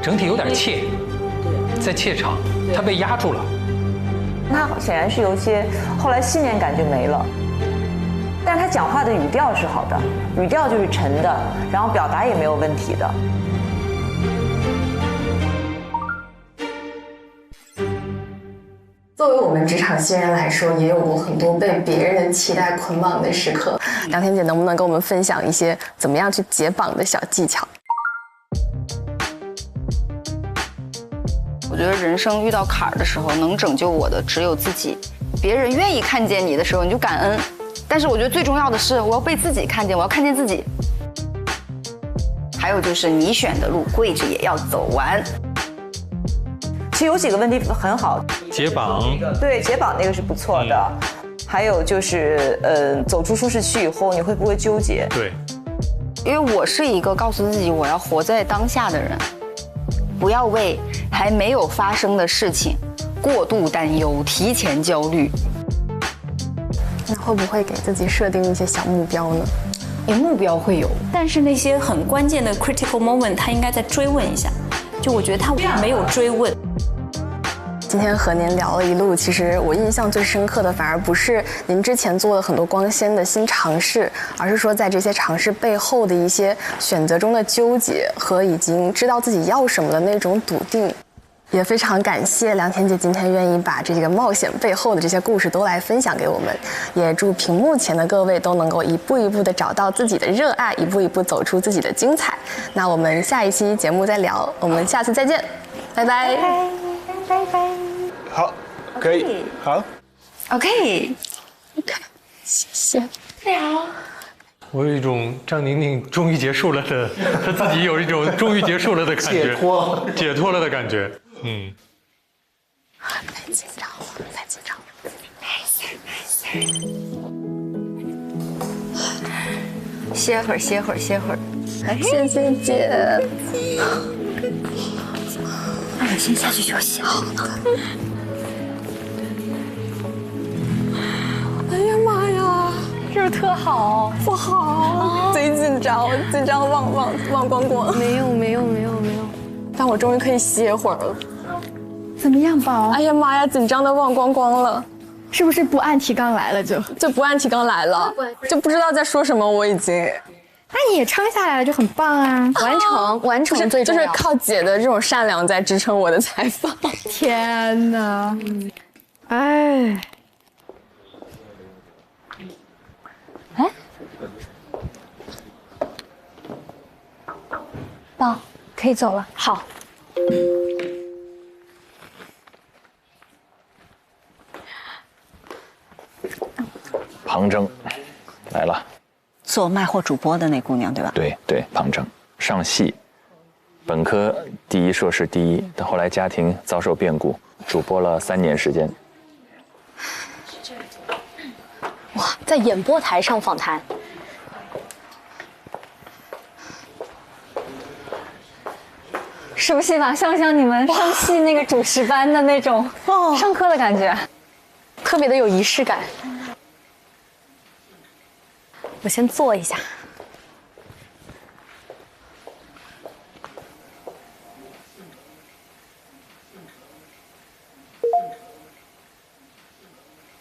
整体有点怯，在怯场，他被压住了。他显然是有些后来信念感就没了，但是他讲话的语调是好的，语调就是沉的，然后表达也没有问题的。作为我们职场新人来说，也有过很多被别人的期待捆绑的时刻。梁天姐能不能跟我们分享一些怎么样去解绑的小技巧？我觉得人生遇到坎儿的时候，能拯救我的只有自己。别人愿意看见你的时候，你就感恩。但是我觉得最重要的是，我要被自己看见，我要看见自己。还有就是你选的路，跪着也要走完。其实有几个问题很好，解绑，对，解绑那个是不错的。还有就是，走出舒适区以后，你会不会纠结？对，因为我是一个告诉自己我要活在当下的人，不要为还没有发生的事情过度担忧、提前焦虑。那会不会给自己设定一些小目标呢？目标会有，但是那些很关键的 critical moment， 他应该再追问一下。就我觉得他没有追问。今天和您聊了一路，其实我印象最深刻的反而不是您之前做了很多光鲜的新尝试，而是说在这些尝试背后的一些选择中的纠结和已经知道自己要什么的那种笃定。也非常感谢梁天姐今天愿意把这个冒险背后的这些故事都来分享给我们，也祝屏幕前的各位都能够一步一步的找到自己的热爱，一步一步走出自己的精彩。那我们下一期节目再聊，我们下次再见，拜拜，拜拜。好，可以，好 ，OK， 谢谢。我有一种张宁宁终于结束了的，他自己有一种终于结束了的感觉，解脱了的感觉。太紧张了，太紧张了。歇会儿，歇会儿，歇会儿。谢谢姐。那我先下去休息。好。哎呀妈呀！是不是特好？不好，贼紧张，紧张忘光光。没有。但我终于可以歇会儿了。怎么样，宝？哎呀妈呀，紧张的忘光光了。是不是不按提纲来了就不按提纲来了，就不知道在说什么。我已经，那你也撑下来了，就很棒啊！完成最重要。就是靠姐的这种善良在支撑我的采访。天哪！哎，宝，可以走了。好。庞征来了，做卖货主播的那姑娘对吧？对，庞征上戏，本科第一，硕士第一，但后来家庭遭受变故，主播了3年时间。哇，在演播台上访谈，是不是吧？像不像你们上戏那个主持班的那种上课的感觉？特别的有仪式感。我先坐一下。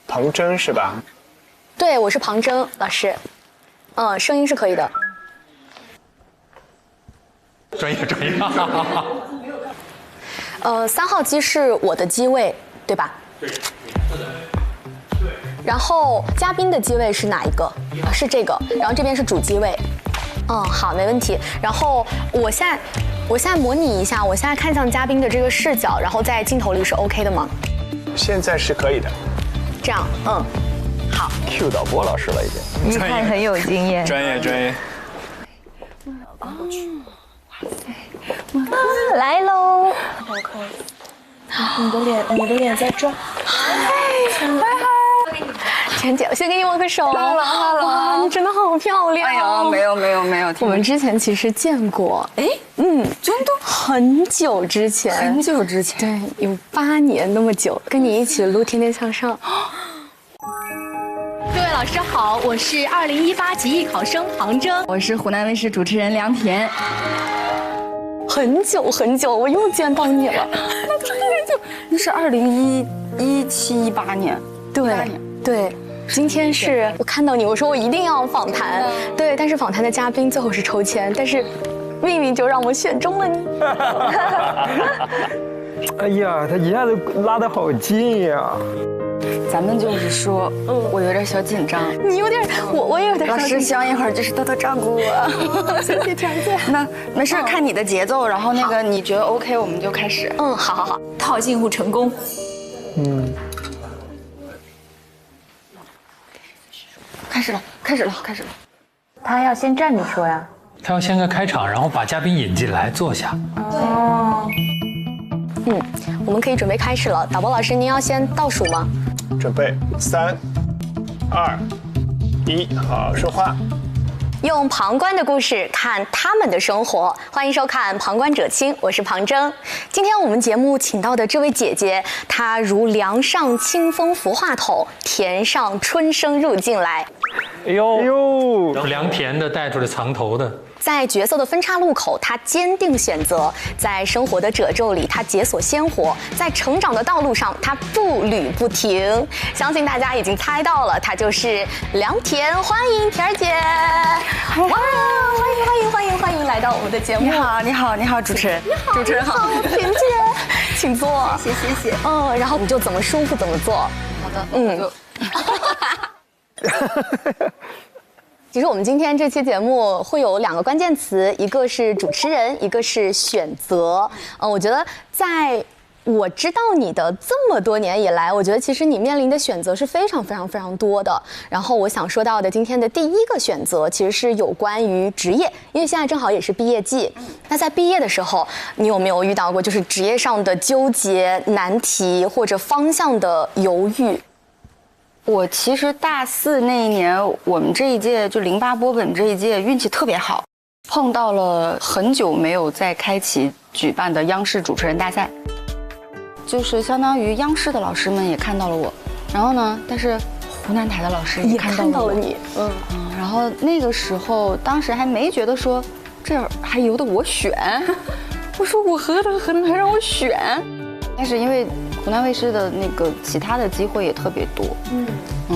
庞征是吧？对，我是庞征老师。声音是可以的。专业。 3号机是我的机位，对吧？对。然后嘉宾的机位是哪一个？是这个。然后这边是主机位。好，没问题。然后我现在模拟一下，我现在看向嘉宾的这个视角，然后在镜头里是 OK 的吗？现在是可以的。这样，好。Q 导播老师了已经。一看很有经验。专业。来喽！你的脸在转。田姐，我先给你握个手。哇，你真的好漂亮。哎呀，没有。我们之前其实见过。真的很久之前。很久之前。对，有8年那么久，跟你一起录《天天向上》。各位老师好，我是2018级艺考生庞征，我是湖南卫视主持人梁田。很久很久，我又见到你了。那是2017、18年。对，今天是我看到你，我说我一定要访谈。对，但是访谈的嘉宾最后是抽签，但是命运就让我选中了你。哎呀，他一下子拉得好近呀！咱们就是说，我有点小紧张，你有点，我也有点。老师，希望一会儿就是多多照顾我。谢谢田姐。那没事，看你的节奏，然后那个你觉得 OK， 我们就开始。好。套近乎成功。开始了。他要先站着说呀。他要先个开场，然后把嘉宾引进来坐下。我们可以准备开始了。导播老师，您要先倒数吗？准备3、2、1，好，说话。用旁观的故事看他们的生活，欢迎收看《旁观者清》，我是庞征。今天我们节目请到的这位姐姐，她如梁上清风拂话筒，田上春生入境来。哎呦，良田的带出来藏头的。在角色的分岔路口，她坚定选择；在生活的褶皱里，她解锁鲜活；在成长的道路上，她步履不停。相信大家已经猜到了，她就是良田。欢迎田儿姐！哇，欢迎来到我们的节目。你好，主持人。主持人好，田姐，请坐。谢谢。然后你就怎么舒服怎么做。好的，其实我们今天这期节目会有2个关键词，一个是主持人，一个是选择。我觉得在我知道你的这么多年以来，我觉得其实你面临的选择是非常多的。然后我想说到的今天的第1个选择，其实是有关于职业，因为现在正好也是毕业季。那在毕业的时候，你有没有遇到过就是职业上的纠结、难题或者方向的犹豫？我其实大4那一年，我们这一届就08波本这一届运气特别好，碰到了很久没有再开启举办的央视主持人大赛，就是相当于央视的老师们也看到了我，然后呢，但是湖南台的老师也看到了你，然后那个时候当时还没觉得说这还由得我选，我说我何德何能还让我选，但是因为湖南卫视的那个其他的机会也特别多，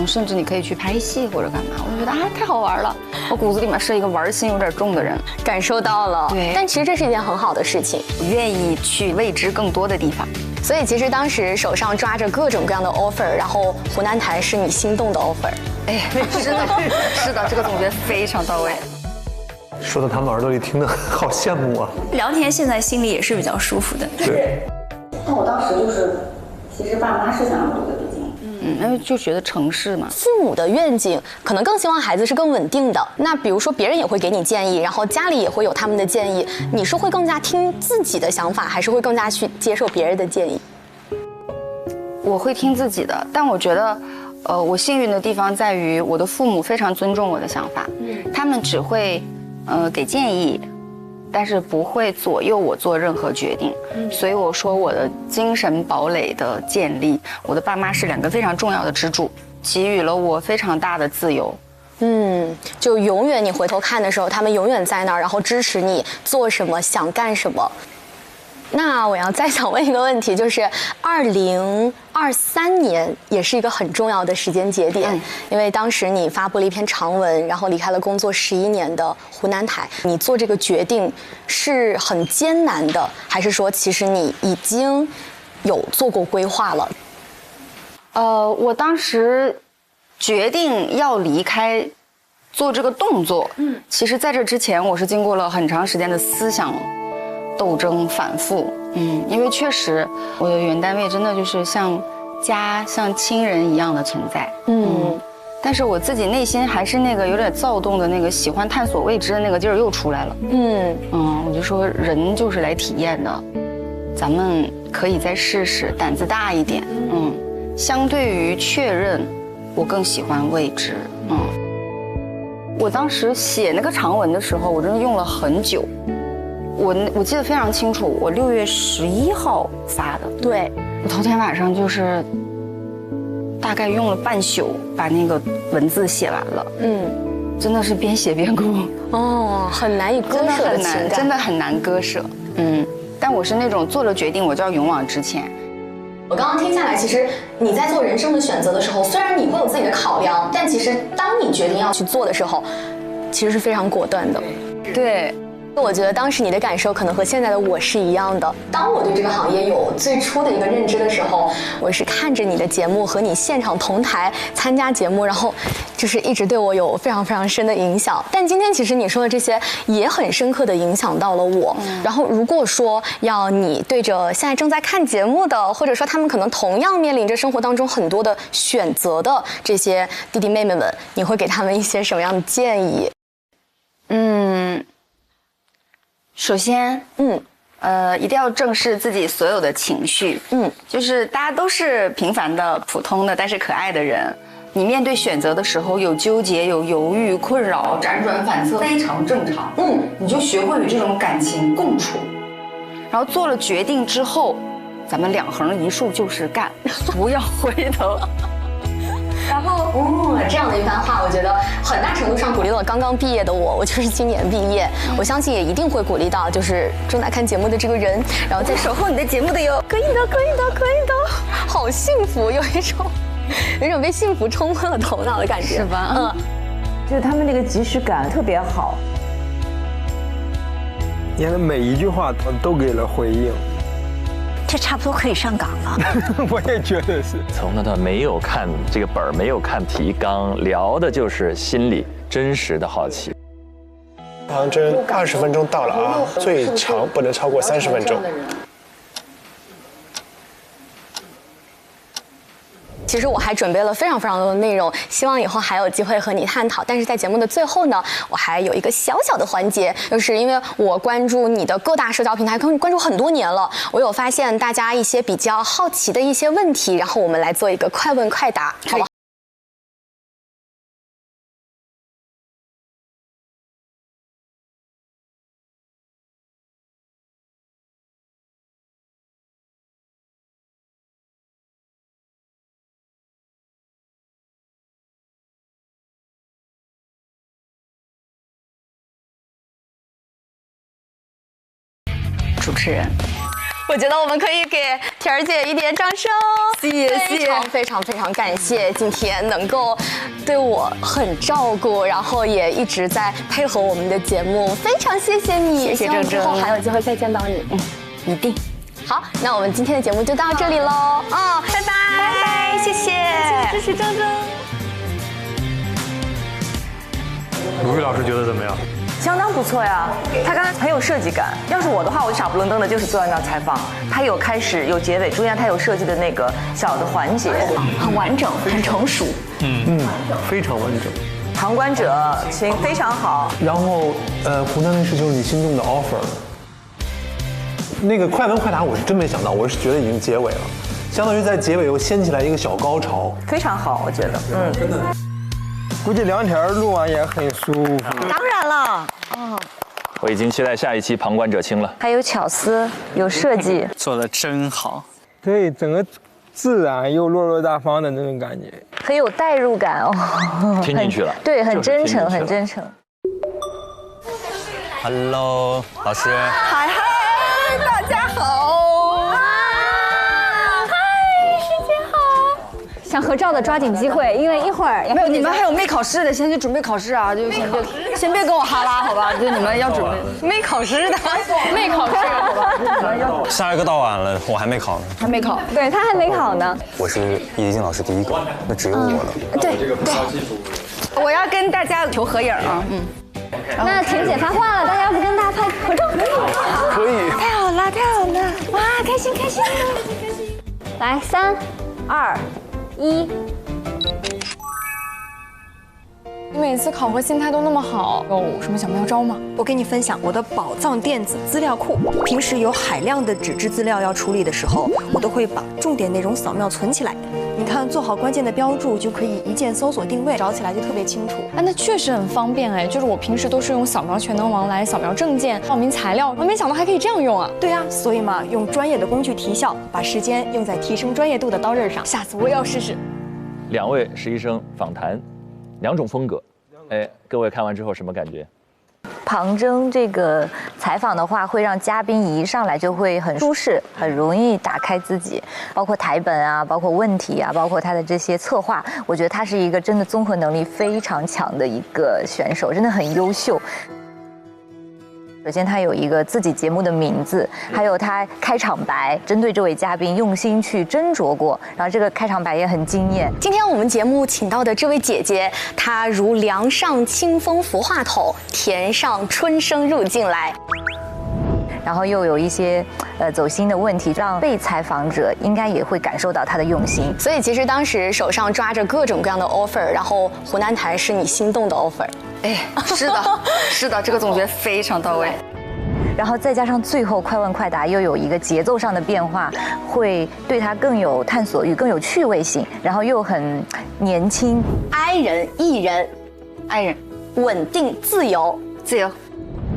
甚至你可以去拍戏或者干嘛，我就觉得太好玩了。我骨子里面是一个玩心有点重的人，感受到了。对，但其实这是一件很好的事情，我愿意去未知更多的地方。所以其实当时手上抓着各种各样的 offer， 然后湖南台是你心动的 offer。哎，是的，这个总结非常到位。说到他们耳朵里听得好羡慕啊。良田现在心里也是比较舒服的。对。但我当时就是，其实爸妈是想让我读的北京，因为就觉得城市嘛，父母的愿景可能更希望孩子是更稳定的。那比如说别人也会给你建议，然后家里也会有他们的建议，你是会更加听自己的想法，还是会更加去接受别人的建议？我会听自己的，但我觉得，我幸运的地方在于我的父母非常尊重我的想法，他们只会，给建议。但是不会左右我做任何决定，所以我说我的精神堡垒的建立，我的爸妈是2个非常重要的支柱，给予了我非常大的自由。就永远你回头看的时候，他们永远在那儿，然后支持你做什么，想干什么。那我要再想问一个问题，就是2023年也是一个很重要的时间节点，因为当时你发布了一篇长文，然后离开了工作11年的湖南台，你做这个决定是很艰难的，还是说其实你已经有做过规划了？我当时决定要离开，做这个动作，其实在这之前我是经过了很长时间的思想斗争反复，因为确实我的原单位真的就是像家像亲人一样的存在，但是我自己内心还是那个有点躁动的那个喜欢探索未知的那个劲儿又出来了，我就说人就是来体验的，咱们可以再试试，胆子大一点，相对于确认，我更喜欢未知，我当时写那个长文的时候，我真的用了很久。我记得非常清楚，我6月11号发的。对，我头天晚上就是大概用了半宿把那个文字写完了。真的是边写边哭。很难以割舍的情感，真的很难割舍。但我是那种做了决定我就要勇往直前。我刚刚听下来，其实你在做人生的选择的时候，虽然你会有自己的考量，但其实当你决定要去做的时候，其实是非常果断的。对。我觉得当时你的感受可能和现在的我是一样的。当我对这个行业有最初的一个认知的时候，我是看着你的节目和你现场同台参加节目，然后就是一直对我有非常非常深的影响。但今天其实你说的这些也很深刻的影响到了我。然后如果说要你对着现在正在看节目的，或者说他们可能同样面临着生活当中很多的选择的这些弟弟妹妹们，你会给他们一些什么样的建议？首先，一定要正视自己所有的情绪。就是大家都是平凡的、普通的，但是可爱的人。你面对选择的时候，有纠结、有犹豫、困扰、辗转反侧，非常正常。你就学会与这种感情共处，然后做了决定之后，咱们2横一竖就是干，不要回头。然后，这样的一番话，我觉得很大程度上鼓励了刚刚毕业的我。我就是今年毕业，我相信也一定会鼓励到就是正在看节目的这个人，然后在守候你的节目的有，可以的，可以的，可以的，好幸福，有一种被幸福冲昏了头脑的感觉，是吧？就是他们那个即时感特别好，你看他每一句话都给了回应。这差不多可以上岗了。我也觉得是。从头到没有看这个本儿，没有看提纲，聊的就是心里真实的好奇。唐真20分钟到了啊，最长不能超过30分钟。其实我还准备了非常非常多的内容，希望以后还有机会和你探讨。但是在节目的最后呢，我还有一个小小的环节，就是因为我关注你的各大社交平台，关注很多年了，我有发现大家一些比较好奇的一些问题，然后我们来做一个快问快答，好不好？主持人，我觉得我们可以给田儿姐一点掌声。谢谢，非常非常感谢今天能够对我很照顾，然后也一直在配合我们的节目，非常谢谢你。谢谢郑郑，之后还有机会再见到你。一定。好，那我们今天的节目就到这里喽。拜拜，拜拜，谢谢，支持郑郑。卢玉老师觉得怎么样？相当不错呀，他刚才很有设计感。要是我的话，我就傻不愣登的，就是坐在那儿采访。他有开始，有结尾，中间他有设计的那个小的环节，很完整，很成熟。非常完整。旁观者请非常好。然后，湖南卫视就是你心中的 offer。那个快问快答，我是真没想到，我是觉得已经结尾了，相当于在结尾又掀起来一个小高潮，非常好，我觉得，真的。估计2天录完也很舒服。当然了，我已经期待下一期《旁观者清》了。还有巧思，有设计，做得真好。对，整个自然又落落大方的那种感觉，很有代入感哦。听进去了，对，很真诚，很真诚。Hello， 老师。嗨，大家好。想合照的抓紧机会，因为一会儿没有，你们还有没考试的，先去准备考试啊！就先别跟我哈拉，好吧？就你们要准备没考试的，没考试，好吧？下一个到晚了，我还没考呢。还没考，对他还没考呢。我是易静老师第一个，那只有我了。对对，我要跟大家求合影啊！那婷姐发话了，大家要不跟大家拍合照？可以。太好了，太好了！哇，开心开心！来，3、2、1。你每次考核心态都那么好，有什么小妙招吗？我给你分享我的宝藏电子资料库。平时有海量的纸质资料要处理的时候，我都会把重点内容扫描存起来。你看，做好关键的标注，就可以一键搜索定位，找起来就特别清楚。哎，那确实很方便哎，就是我平时都是用扫描全能王来扫描证件、报名材料，我没想到还可以这样用啊。对啊，所以嘛，用专业的工具提效，把时间用在提升专业度的刀刃上。下次我也要试试。2位实习生访谈，2种风格，哎，各位看完之后什么感觉？庞征这个采访的话，会让嘉宾一上来就会很舒适，很容易打开自己，包括台本啊，包括问题啊，包括他的这些策划，我觉得他是一个真的综合能力非常强的一个选手，真的很优秀。首先，他有一个自己节目的名字，还有他开场白，针对这位嘉宾用心去斟酌过，然后这个开场白也很惊艳。今天我们节目请到的这位姐姐，她如梁上清风拂话筒，田上春生入境来。然后又有一些走心的问题，让被采访者应该也会感受到他的用心。所以其实当时手上抓着各种各样的 offer， 然后湖南台是你心动的 offer。哎，是的，是的，这个总结非常到位。然后再加上最后快问快答又有一个节奏上的变化，会对他更有探索欲，更有趣味性，然后又很年轻。I 人、E 人、I 人，稳定、自由、自由。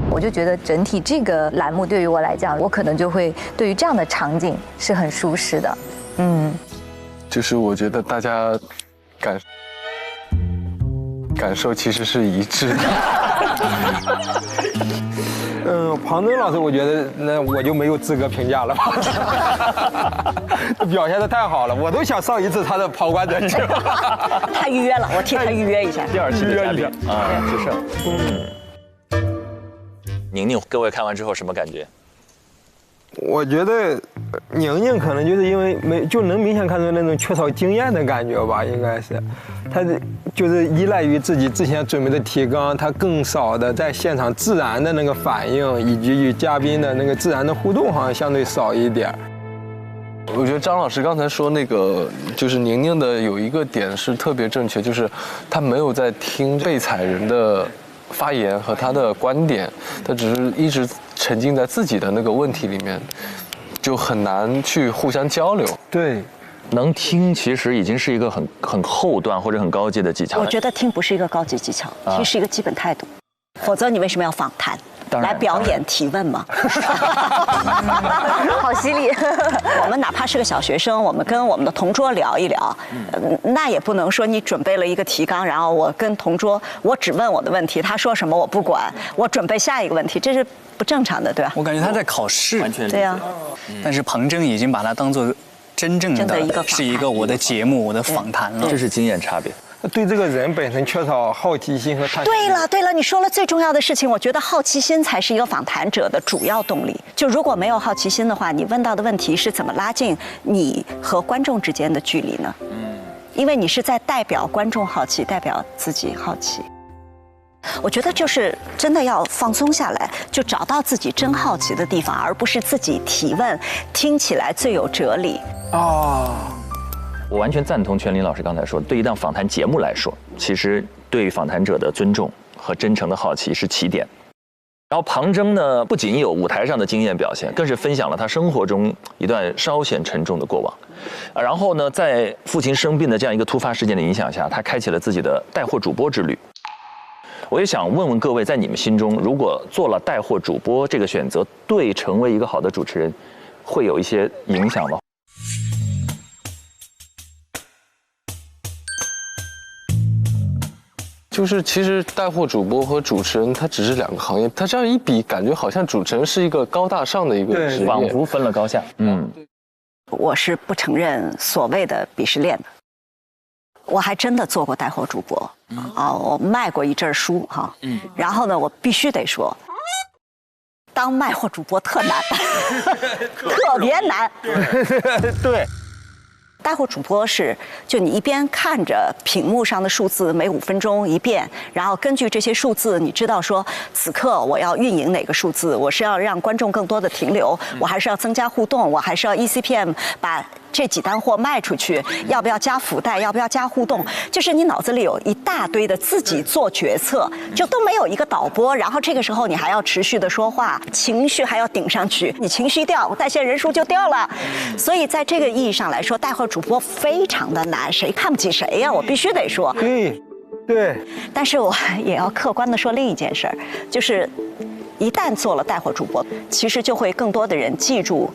我就觉得整体这个栏目对于我来讲，我可能就会对于这样的场景是很舒适的。就是我觉得大家感受其实是一致的。庞征老师，我觉得那我就没有资格评价了吧。表现得太好了，我都想上一次他的旁观者去。他预约了，我替他预约一下。第2期的嘉宾啊，就是宁宁，各位看完之后什么感觉？我觉得宁宁可能就是因为能明显看出那种缺少经验的感觉吧，应该是，她就是依赖于自己之前准备的提纲，她更少的在现场自然的那个反应，以及与嘉宾的那个自然的互动，好像相对少一点。我觉得张老师刚才说那个，就是宁宁的有一个点是特别正确，就是她没有在听被采人的发言和他的观点，他只是一直沉浸在自己的那个问题里面，就很难去互相交流。对，能听其实已经是一个很后段或者很高级的技巧了。我觉得听不是一个高级技巧，听是一个基本态度。否则你为什么要访谈？来表演提问吗？好犀利！我们哪怕是个小学生，我们跟我们的同桌聊一聊，那也不能说你准备了一个提纲，然后我跟同桌我只问我的问题，他说什么我不管，我准备下一个问题，这是不正常的，对吧？我感觉他在考试，完全对呀。但是庞征已经把它当做真正的是一个我的节目，我的访谈了，这是经验差别。对这个人本身缺少好奇心和探索。对了，你说了最重要的事情，我觉得好奇心才是一个访谈者的主要动力。就如果没有好奇心的话，你问到的问题是怎么拉近你和观众之间的距离呢？因为你是在代表观众好奇，代表自己好奇。我觉得就是真的要放松下来，就找到自己真好奇的地方，而不是自己提问，听起来最有哲理。我完全赞同全林老师刚才说，对一档访谈节目来说，其实对访谈者的尊重和真诚的好奇是起点。然后庞征呢，不仅有舞台上的经验表现，更是分享了他生活中一段稍显沉重的过往。然后呢，在父亲生病的这样一个突发事件的影响下，他开启了自己的带货主播之旅。我也想问问各位，在你们心中，如果做了带货主播这个选择，对成为一个好的主持人，会有一些影响吗？就是其实带货主播和主持人，它只是2个行业，它这样一比，感觉好像主持人是一个高大上的一个职业，仿佛分了高下。我是不承认所谓的鄙视链的。我还真的做过带货主播，我卖过一阵书哈，然后呢，我必须得说，当卖货主播特难，特别难。对。带货主播是，就你一边看着屏幕上的数字，每5分钟一变，然后根据这些数字，你知道说此刻我要运营哪个数字，我是要让观众更多的停留，我还是要增加互动，我还是要 ECPM 把这几单货卖出去，要不要加福袋，要不要加互动，就是你脑子里有一大堆的自己做决策，就都没有一个导播，然后这个时候你还要持续的说话，情绪还要顶上去，你情绪掉，带线人数就掉了。所以在这个意义上来说，带货主播非常的难，谁看不起谁呀？我必须得说。对。但是我也要客观的说另一件事儿，就是一旦做了带货主播，其实就会更多的人记住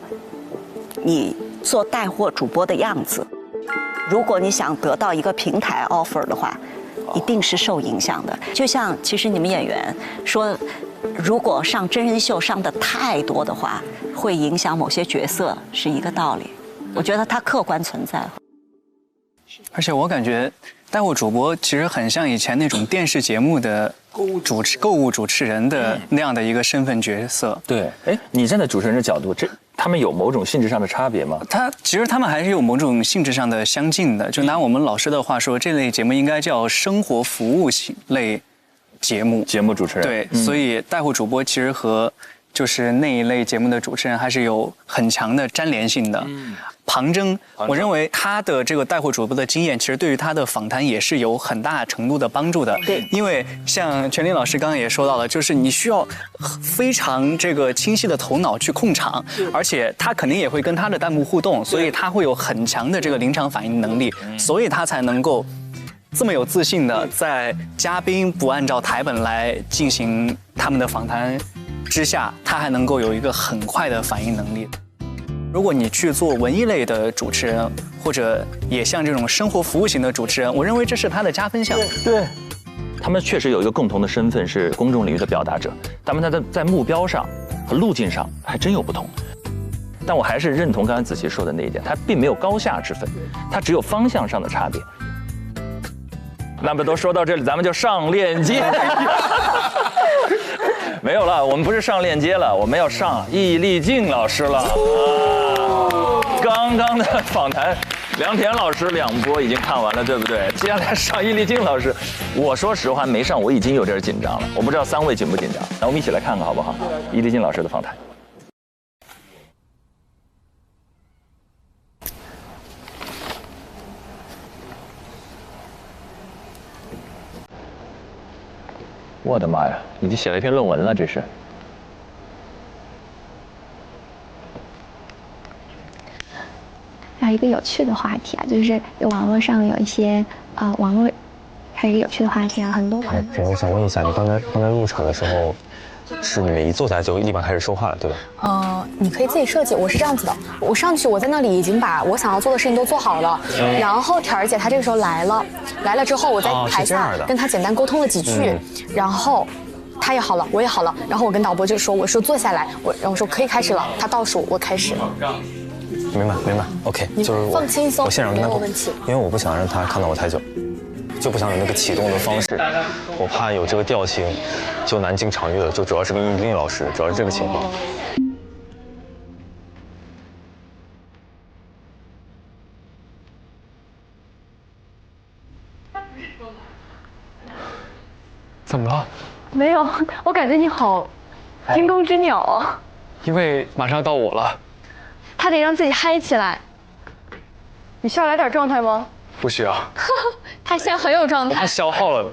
你做带货主播的样子。如果你想得到一个平台 offer 的话，一定是受影响的。就像其实你们演员说，如果上真人秀上的太多的话，会影响某些角色，是一个道理。我觉得它客观存在。而且我感觉带货主播其实很像以前那种电视节目的购物主持人的那样的一个身份角色。对，哎，你站在主持人的角度，他们有某种性质上的差别吗？其实他们还是有某种性质上的相近的。就拿我们老师的话说，这类节目应该叫生活服务类节目主持人。对，所以带货主播其实和就是那一类节目的主持人还是有很强的粘连性的。庞征，我认为他的这个带货主播的经验，其实对于他的访谈也是有很大程度的帮助的。对，因为像全林老师刚刚也说到了，就是你需要非常这个清晰的头脑去控场，而且他肯定也会跟他的弹幕互动，所以他会有很强的这个临场反应能力，所以他才能够这么有自信的在嘉宾不按照台本来进行他们的访谈之下，他还能够有一个很快的反应能力。如果你去做文艺类的主持人，或者也像这种生活服务型的主持人，我认为这是他的加分项。对，他们确实有一个共同的身份是公众领域的表达者，他们在目标上和路径上还真有不同。但我还是认同刚才子琪说的那一点，它并没有高下之分，它只有方向上的差别。那么都说到这里，咱们就上链接。没有了，我们不是上链接了，我们要上易立竞老师了。刚刚的访谈，梁田老师2波已经看完了，对不对？接下来上易立竞老师，我说实话没上，我已经有点紧张了。我不知道3位紧不紧张，那我们一起来看看好不好？易立竞老师的访谈。我的妈呀，已经写了一篇论文了，这是。还有一个有趣的话题啊，就是网络上有一些网络还有一个有趣的话题啊，很多。我想问一下，你刚才入场的时候，是你们一坐下就立马开始说话了，对吧？你可以自己设计。我是这样子的，我上去，我在那里已经把我想要做的事情都做好了，然后挑儿姐她这个时候来了之后，我在台下跟她简单沟通了几句，然后她也好了，我也好了，然后我跟导播就说，我说坐下来，然后我说可以开始了，她倒数，我开始。明白 ，OK， 就是我放轻松，我现场跟他没有问题，因为我不想让他看到我太久，就不想有那个启动的方式，我怕有这个调性就难进场域了，就主要是跟易立竞老师，主要是这个情况。怎么了？没有，我感觉你好惊弓之鸟啊。因为马上到我了。他得让自己嗨起来。你需要来点状态吗？不需要。他现在很有状态。他消耗了。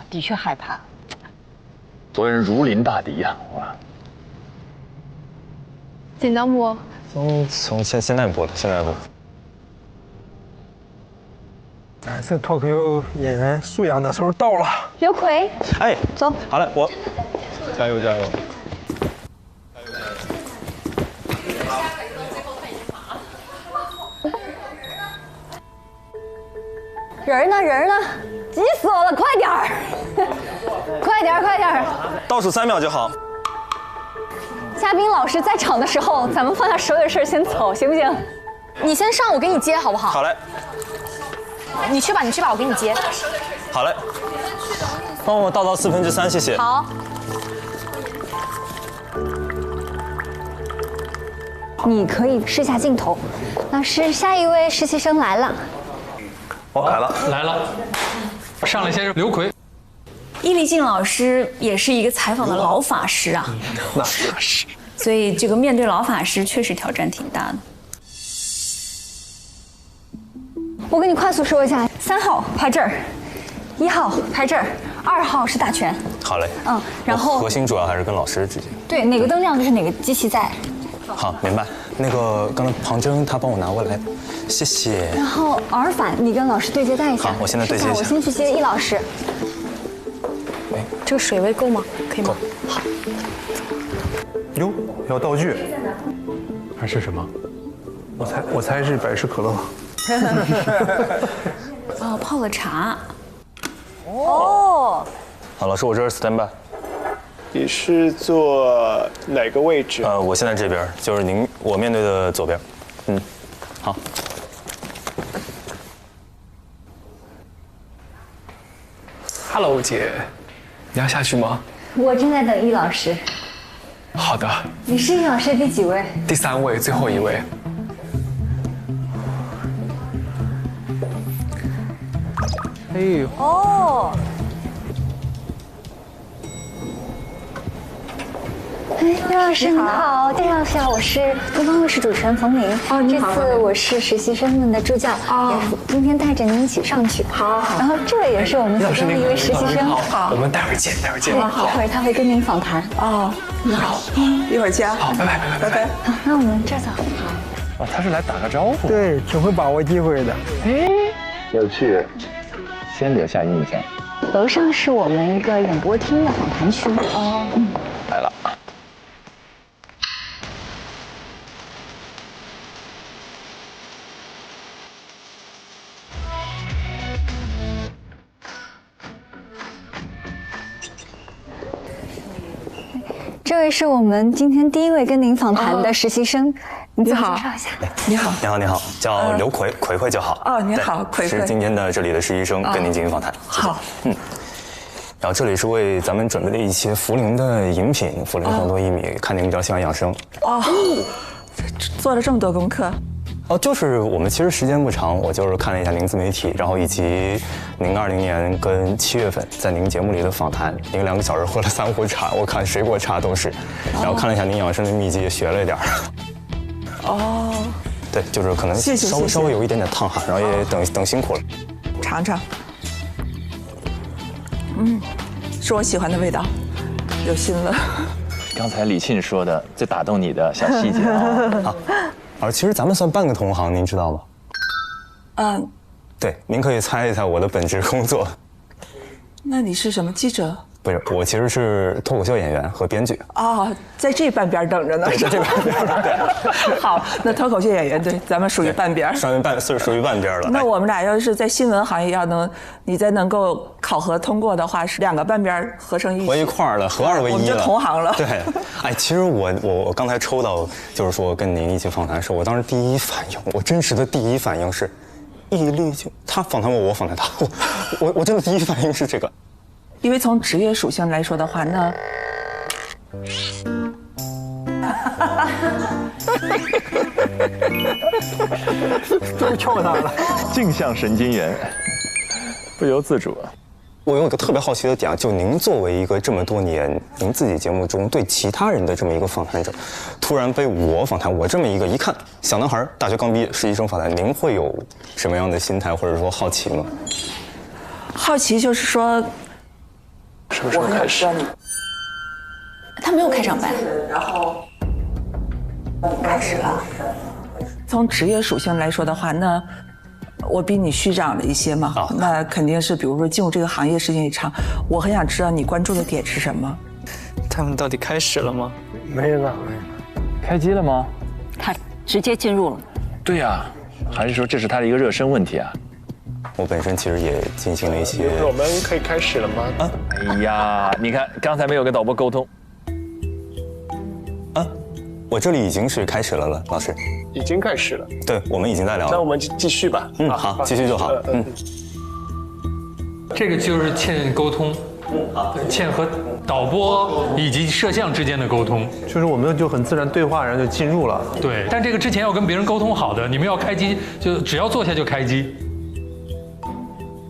的确害怕。昨日如临大敌呀！哇。紧张不？从现在播的，现在播。这脱口秀演员素养的时候到了。刘奎，哎，走。好嘞，我加油加油。人呢？急死我了！快点儿，快点儿！倒数3秒就好。嘉宾老师在场的时候，咱们放下手里的事先走，行不行？你先上，我给你接，好不好？好嘞。你去吧，我给你接。好嘞。帮我倒到3/4，谢谢。好。你可以试下镜头。老师，下一位实习生来了。来了，上来先是刘奎。易立竞老师也是一个采访的老法师啊，那是。所以这个面对老法师确实挑战挺大的。我跟你快速说一下，3号拍这儿，1号拍这儿，2号是打拳。好嘞。然后核心主要还是跟老师之间。对，哪个灯亮就是哪个机器在。好，明白。那个刚才庞征他帮我拿过来，谢谢。然后耳返，你跟老师对接带一下。好，我现在对接一下。我先去接易老师。这个水位够吗？可以吗？好。哟，要道具。还是什么？我猜是百事可乐。泡了茶。哦，好，老师，我这是 stand by。你是坐哪个位置？我现在这边，就是我面对的左边。嗯，好。Hello， 姐，你要下去吗？我正在等易老师。好的。你是易老师第几位？第3位，最后一位。哎呦。哦。哎，易老师你好，介绍一下，我是东方卫视主持人冯琳。哦，这次我是实习生们的助教，今天带着您一起上去。好。然后这位也是我们其中的一位实习生。好，我们待会儿见，待会儿见。好，一会儿他会跟您访谈。哦，你好，一会儿见。好，拜拜，拜拜。好，那我们这儿走。啊，他是来打个招呼。对，挺会把握机会的。哎，有趣，先留下印象。楼上是我们一个演播厅的访谈区。哦，来了。这位是我们今天第一位跟您访谈的实习生，你自我介绍一下。你好，你好，你好，叫刘奎，奎奎就好。哦，你好，奎奎，是今天的这里的实习生，跟您进行访谈。好，然后这里是为咱们准备的一些茯苓的饮品，茯苓红多薏米，看您比较喜欢养生。哦，做了这么多功课。哦，就是我们其实时间不长，我就是看了一下您自媒体，然后以及您20年跟7月份在您节目里的访谈，您2个小时喝了3壶茶，我看水果茶都是，然后看了一下您养生的秘籍，也学了一点。哦，对，就是可能稍微有一点点烫哈，然后也等辛苦了。尝尝，是我喜欢的味道，有心了。刚才李沁说的最打动你的小细节啊。其实咱们算半个同行，您知道吗？对，您可以猜一猜我的本职工作。那你是什么记者？不是，我其实是脱口秀演员和编剧。哦，在这半边等着呢。对，在这半边。对。好，那脱口秀演员，对，咱们属于半边。属于半边了。那我们俩要是在新闻行业你再能够考核通过的话，是2个半边合成一合一块儿了，合2为1了，我们就同行了。对，其实我刚才抽到就是说跟您一起访谈的时候，我当时第一反应，我真实的第一反应是，一律就他访谈我，我访谈他，我真的第一反应是这个。因为从职业属性来说的话，那都抽他了，镜像神经元，不由自主。我有一个特别好奇的点，就您作为一个这么多年您自己节目中对其他人的这么一个访谈者，突然被我访谈，我这么一个一看小男孩，大学刚毕业，实习生访谈，您会有什么样的心态或者说好奇吗？好奇就是说。什么时候开始？他没有开场白，然后开始了。从职业属性来说的话，那我比你虚长了一些嘛，那肯定是，比如说进入这个行业时间也长，我很想知道你关注的点是什么。他们到底开始了吗？没了，开机了吗？他直接进入了。对呀，还是说这是他的一个热身问题啊？我本身其实也进行了一些。我们可以开始了吗？哎呀，你看刚才没有跟导播沟通。我这里已经是开始了，老师。已经开始了。对，我们已经在聊了。那我们继续吧。好，继续就好。这个就是欠沟通。欠和导播以及摄像之间的沟通，就是我们就很自然对话，然后就进入了。对，但这个之前要跟别人沟通好的，你们要开机就只要坐下就开机。